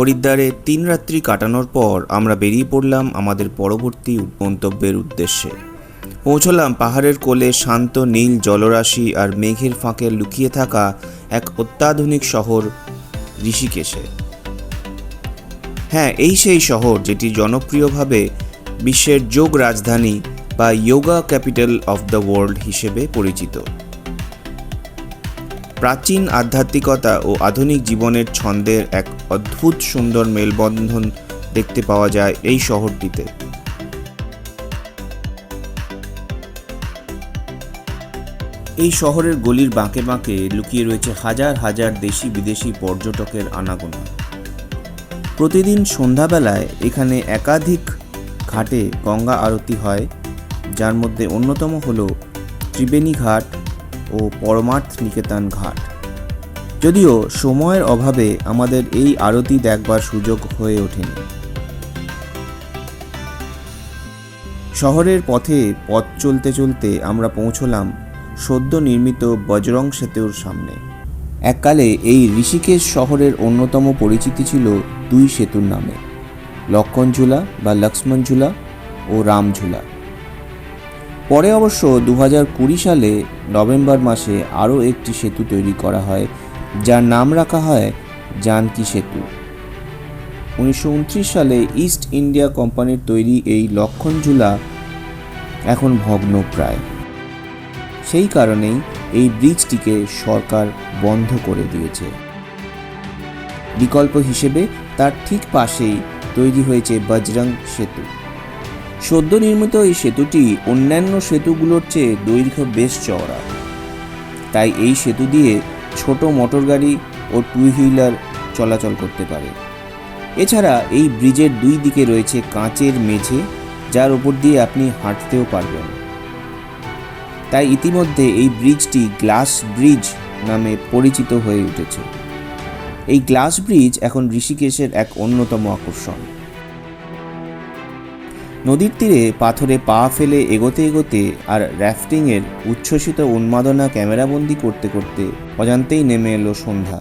হরিদ্বারে 3 রাত্রি কাটানোর পর আমরা বেরিয়ে পড়লাম আমাদের পরবর্তী গন্তব্যের উদ্দেশ্যে। পৌঁছলাম পাহাড়ের কোলে শান্ত নীল জলরাশি আর মেঘের ফাঁকে লুকিয়ে থাকা এক অত্যাধুনিক শহর ঋষিকেশে। হ্যাঁ, এই সেই শহর যেটি জনপ্রিয়ভাবে বিশ্বের যোগ রাজধানী বা yoga capital of the world হিসেবে পরিচিত। প্রাচীন আধ্যাত্মিকতা ও আধুনিক জীবনের ছন্দের এক অদ্ভুত সুন্দর মেলবন্ধন দেখতে পাওয়া যায় এই শহরটিতে। এই শহরের গলির বাঁকে বাঁকে লুকিয়ে রয়েছে হাজার হাজার দেশি বিদেশি পর্যটকের আনাগোনা। প্রতিদিন সন্ধ্যাবেলায় এখানে একাধিক ঘাটে গঙ্গা আরতি হয়, যার মধ্যে অন্যতম হল ত্রিবেণী ঘাট ও পরমার্থ নিকেতন ঘাট। যদিও সময়ের অভাবে আমাদের এই আরতি দেখবার সুযোগ হয়ে ওঠেনি। শহরের পথে পথ চলতে চলতে আমরা পৌঁছলাম সদ্য নির্মিত বজরং সেতুর সামনে। এককালে এই ঋষিকেশ শহরের অন্যতম পরিচিতি ছিল দুই সেতুর নামে, লক্ষণঝুলা বা লক্ষ্মণঝুলা ও রামঝুলা। পরে অবশ্য 2020 সালে নভেম্বর মাসে আরও একটি সেতু তৈরি করা হয়, যার নাম রাখা হয় জানকী সেতু। 1929 সালে ইস্ট ইন্ডিয়া কোম্পানির তৈরি এই লক্ষণঝুলা এখন ভগ্নপ্রায়। সেই কারণেই এই ব্রিজটিকে সরকার বন্ধ করে দিয়েছে। বিকল্প হিসেবে তার ঠিক পাশেই তৈরি হয়েছে বজরং সেতু। সদ্য নির্মিত এই সেতুটি অন্যান্য সেতুগুলোর চেয়ে দৈর্ঘ্য বেশ চওড়া, তাই এই সেতু দিয়ে ছোট মোটরগাড়ি ও টু হুইলার চলাচল করতে পারে। এছাড়া এই ব্রিজের দুই দিকে রয়েছে কাঁচের মেঝে, যার উপর দিয়ে আপনি হাঁটতেও পারবেন। তাই ইতিমধ্যে এই ব্রিজটি গ্লাস ব্রিজ নামে পরিচিত হয়ে উঠেছে। এই গ্লাস ব্রিজ এখন ঋষিকেশের এক অন্যতম আকর্ষণ। নদীর তীরে পাথরে পা ফেলে এগোতে এগোতে আর র্যাফটিংয়ের উচ্ছ্বসিত উন্মাদনা ক্যামেরাবন্দি করতে করতে অজান্তেই নেমে এলো সন্ধ্যা।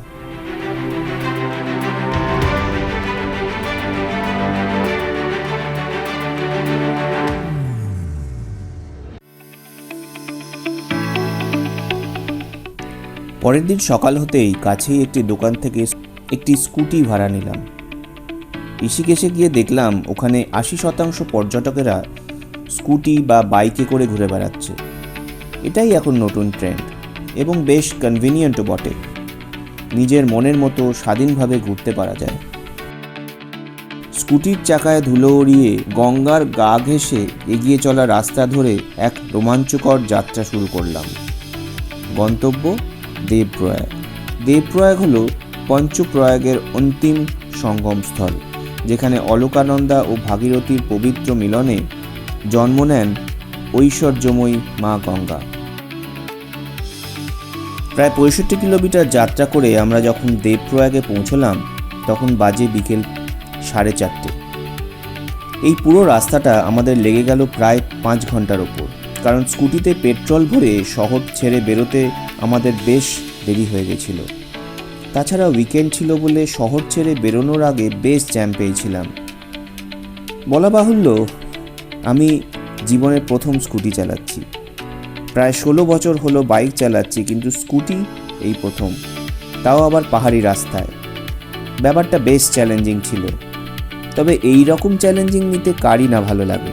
পরের দিন সকাল হতেই কাছেই একটি দোকান থেকে একটি স্কুটি ভাড়া নিলাম। ঋষিকেশে গিয়ে দেখলাম ওখানে 80% পর্যটকেরা স্কুটি বা বাইকে করে ঘুরে বেড়াচ্ছে। এটাই এখন নতুন ট্রেন্ড এবং বেশ কনভিনিয়েন্টও বটে। নিজের মনের মতো স্বাধীনভাবে ঘুরতে পারা যায়। স্কুটির চাকায় ধুলো উড়িয়ে গঙ্গার গা ঘেঁষে এগিয়ে চলা রাস্তা ধরে এক রোমাঞ্চকর যাত্রা শুরু করলাম। গন্তব্য দেবপ্রয়াগ। দেবপ্রয়াগ হল পঞ্চপ্রয়াগের অন্তিম সঙ্গমস্থল, যেখানে অলকানন্দা ও ভাগীরথীর পবিত্র মিলনে জন্ম নেন ঐশ্বর্যময়ী মা গঙ্গা। প্রায় 65 কিলোমিটার যাত্রা করে আমরা যখন দেবপ্রয়াগে পৌঁছলাম তখন বাজে বিকেল 4:30। এই পুরো রাস্তাটা আমাদের লেগে গেল প্রায় 5 ঘন্টার ওপর, কারণ স্কুটিতে পেট্রোল ভরে শহর ছেড়ে বেরোতে আমাদের বেশ দেরি হয়ে গেছিল। তাছাড়া উইকেন্ড ছিল বলে শহর ছেড়ে বেরোনোর আগে বেশ জ্যাম পেয়েছিলাম। বলা বাহুল্য, আমি জীবনের প্রথম স্কুটি চালাচ্ছি। প্রায় 16 বছর হলো বাইক চালাচ্ছি, কিন্তু স্কুটি এই প্রথম, তাও আবার পাহাড়ি রাস্তায়। ব্যাপারটা বেশ চ্যালেঞ্জিং ছিল, তবে এই রকম চ্যালেঞ্জিং নিতে কারই না ভালো লাগে।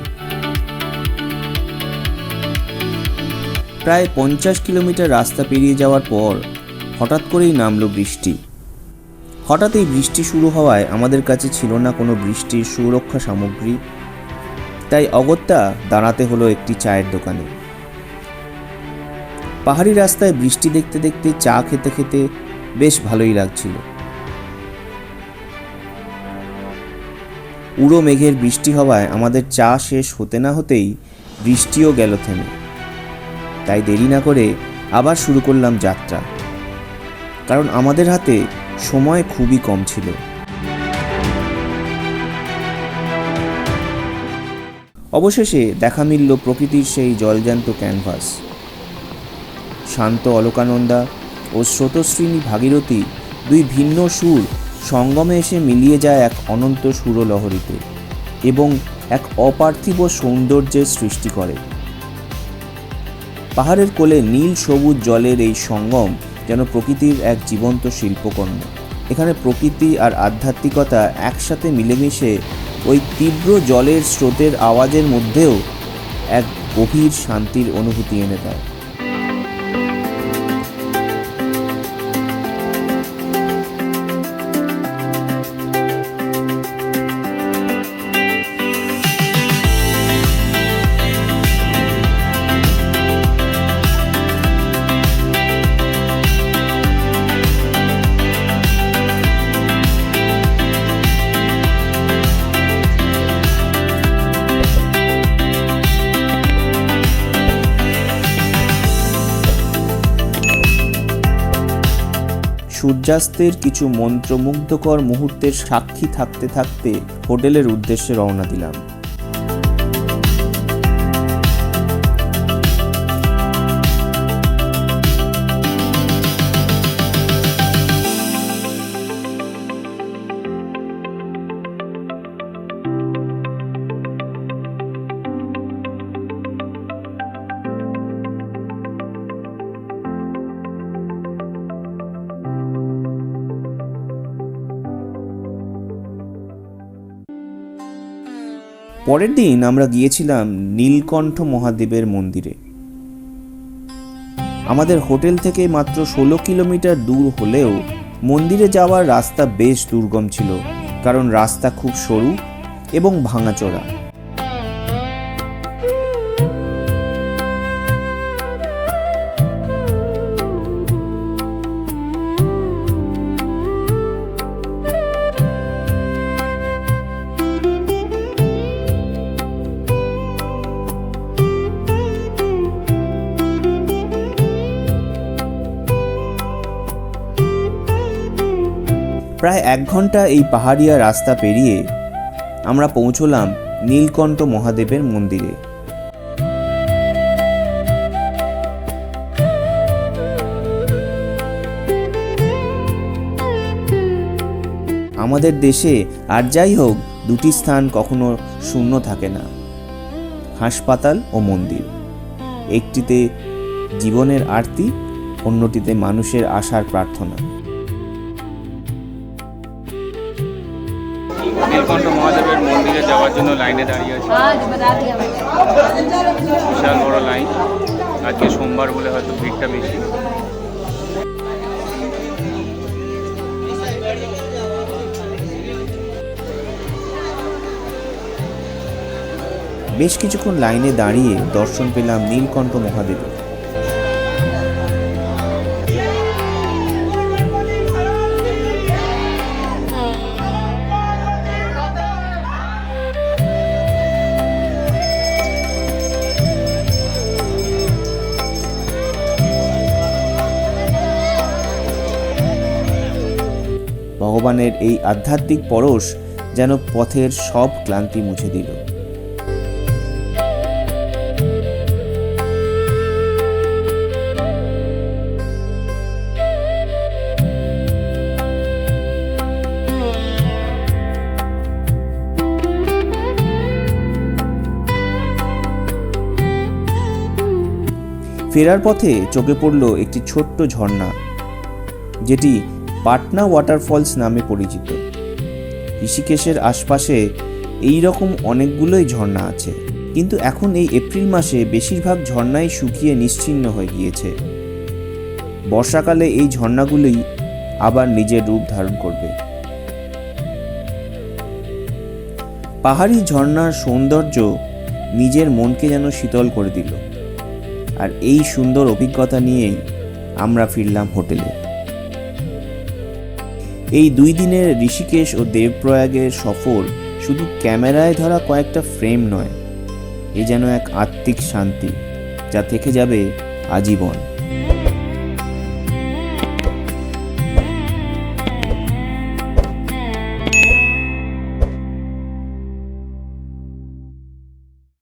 প্রায় 50 কিলোমিটার রাস্তা পেরিয়ে যাওয়ার পর হঠাৎ করেই নামলো বৃষ্টি। হঠাৎ এই বৃষ্টি শুরু হওয়ায় আমাদের কাছে ছিল না কোনো বৃষ্টির সুরক্ষা সামগ্রী, তাই অগত্যা দাঁড়াতে হলো একটি চায়ের দোকানে। পাহাড়ি রাস্তায় বৃষ্টি দেখতে দেখতে চা খেতে খেতে বেশ ভালোই লাগছিল। উড়ো মেঘের বৃষ্টি হওয়ায় আমাদের চা শেষ হতে না হতেই বৃষ্টিও গেল থেমে। তাই দেরি না করে আবার শুরু করলাম যাত্রা, কারণ আমাদের হাতে সময় খুবই কম ছিল। অবশেষে দেখা মিলল প্রকৃতির সেই জলজ্যান্ত ক্যানভাস। শান্ত অলকানন্দা ও স্রোতস্বিনী ভাগীরথী দুই ভিন্ন সুর সঙ্গমে এসে মিলিয়ে যায় এক অনন্ত সুরলহরীতে এবং এক অপার্থিব সৌন্দর্যের সৃষ্টি করে। পাহাড়ের কোলে নীল সবুজ জলের এই সঙ্গম যেন প্রকৃতির এক জীবন্ত শিল্পকর্ম। এখানে প্রকৃতি আর আধ্যাত্মিকতা একসাথে মিলেমিশে ওই তীব্র জলের স্রোতের আওয়াজের মধ্যেও এক গভীর শান্তির অনুভূতি এনে দেয়। সূর্যাস্তের কিছু মন্ত্রমুগ্ধকর মুহূর্তের সাক্ষী থাকতে থাকতে হোটেলের উদ্দেশ্যে রওনা দিলাম। পরের দিন আমরা গিয়েছিলাম নীলকণ্ঠ মহাদেবের মন্দিরে। আমাদের হোটেল থেকে মাত্র 16 কিলোমিটার দূর হলেও মন্দিরে যাওয়ার রাস্তা বেশ দুর্গম ছিল, কারণ রাস্তা খুব সরু এবং ভাঙাচোরা। প্রায় 1 ঘন্টা এই পাহাড়িয়া রাস্তা পেরিয়ে আমরা পৌঁছলাম নীলকণ্ঠ মহাদেবের মন্দিরে। আমাদের দেশে আর যাই হোক, দুটি স্থান কখনো শূন্য থাকে না, হাসপাতাল ও মন্দির। একটিতে জীবনের আরতি, অন্যটিতে মানুষের আশার প্রার্থনা। নীলকণ্ঠ মহাদেবের মন্দিরে যাওয়ার জন্য লাইনে দাঁড়িয়ে আছি। বিশাল বড় লাইন, আজকে সোমবার বলে হয়তো ভিড়টা বেশি। বেশ কিছুক্ষণ লাইনে দাঁড়িয়ে দর্শন পেলাম নীলকণ্ঠ মহাদেবের। ভগবানের এই আধ্যাত্মিক পরশ যেন পথের সব ক্লান্তি মুছে দিল। ফেরার পথে চোখে পড়ল একটি ছোট্ট ঝর্ণা, যেটি পাটনা ওয়াটারফলস নামে পরিচিত। ঋষিকেশের আশপাশে এই রকম অনেকগুলোই ঝর্ণা আছে, কিন্তু এখন এই এপ্রিল মাসে বেশিরভাগ ঝর্ণাই শুকিয়ে নিশ্চিহ্ন হয়ে গিয়েছে। বর্ষাকালে এই ঝর্ণাগুলি আবার নিজের রূপ ধারণ করবে। পাহাড়ি ঝর্ণার সৌন্দর্য নিজের মনকে যেন শীতল করে দিল। আর এই সুন্দর অভিজ্ঞতা নিয়েই আমরা ফিরলাম হোটেলে। এই 2 দিনের ঋষিকেশ ও দেবপ্রয়াগের সফর শুধু ক্যামেরায় ধরা কয়েকটা ফ্রেম নয়, এ যেন এক আত্মিক শান্তি যা থেকে যাবে আজীবন।